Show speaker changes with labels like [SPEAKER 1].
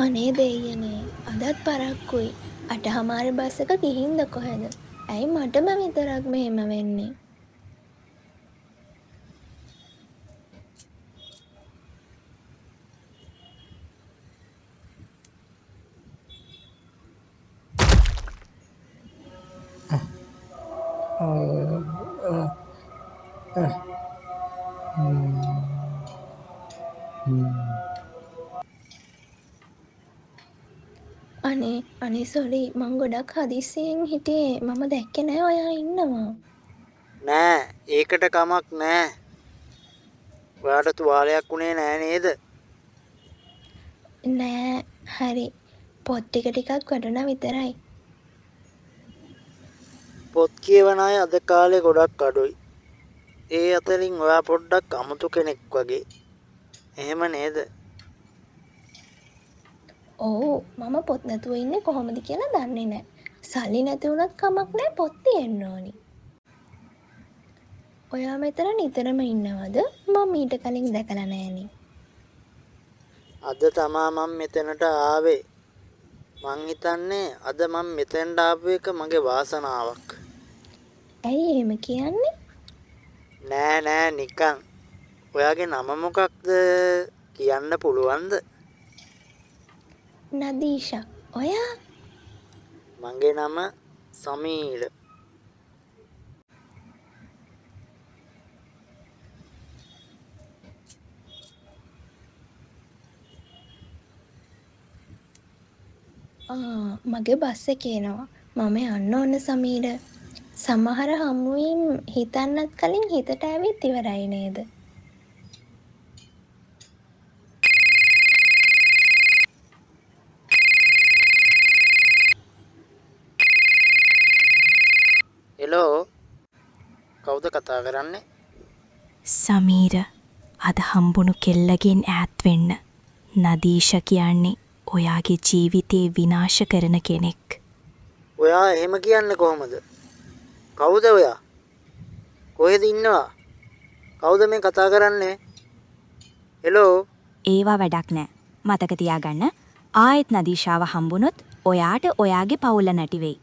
[SPEAKER 1] අනේ දෙයියනේ අදත් පරක්කුයි 8:00 බස් එක ගිහින්ද කොහෙද? ඇයි මටම විතරක් මෙහෙම වෙන්නේ? අනේ සොරි මං ගොඩක් හදිස්සියෙන් හිටියේ මම දැක්කේ නෑ ඔයා ඉන්නවා.
[SPEAKER 2] නෑ ඒකට කමක් නෑ. ඔයාට තුවාලයක් උනේ නෑ නේද?
[SPEAKER 1] නෑ හරි පොත් ටිකක් වැටුණා විතරයි.
[SPEAKER 2] පොත් කියවන අය අද කාලේ ගොඩක් අඩුයි. ඒ අතරින් ඔයා පොඩ්ඩක් අමුතු කෙනෙක් වගේ. එහෙම නේද?
[SPEAKER 1] ඔව් මම පොත් නැතුව ඉන්නේ කොහොමද කියලා දන්නේ නෑ. සල්ලි නැති වුණත් කමක් නෑ පොත් තියෙන්න ඕනි. ඔයා මෙතන නිතරම ඉන්නවද? මම ඊට කලින් දැකලා නෑනේ.
[SPEAKER 2] අද තමා මම මෙතනට ආවේ. මං හිතන්නේ අද මම මෙතෙන්ට ආපු එක මගේ වාසනාවක්.
[SPEAKER 1] ඇයි එහෙම කියන්නේ?
[SPEAKER 2] නෑ නිකන්. ඔයාගේ නම මොකක්ද කියන්න පුළුවන්ද?
[SPEAKER 1] නදීෂා ඔයා
[SPEAKER 2] මගේ නම සමීර.
[SPEAKER 1] මගේ බස් එකේ එනවා. මම යන්න ඕන සමීර. සමහර හමුවීම් හිතන්නත් කලින් හිතට ඇවිත් ඉවරයි නේද?
[SPEAKER 2] හෙලෝ කවුද කතා කරන්නේ?
[SPEAKER 3] සමීර අද හම්බුණු කෙල්ලගෙන් ඈත් වෙන්න. නදීෂ කියන්නේ ඔයාගේ ජීවිතේ විනාශ කරන කෙනෙක්.
[SPEAKER 2] ඔයා එහෙම කියන්නේ කොහොමද? කවුද ඔයා? කොහෙද ඉන්නවා? කවුද මේ කතා කරන්නේ? හෙලෝ
[SPEAKER 3] ඒවා වැඩක් නෑ. මතක තියාගන්න ආයෙත් නදීෂාව හම්බුනොත් ඔයාට ඔයාගේ පවුල නැති වෙයි.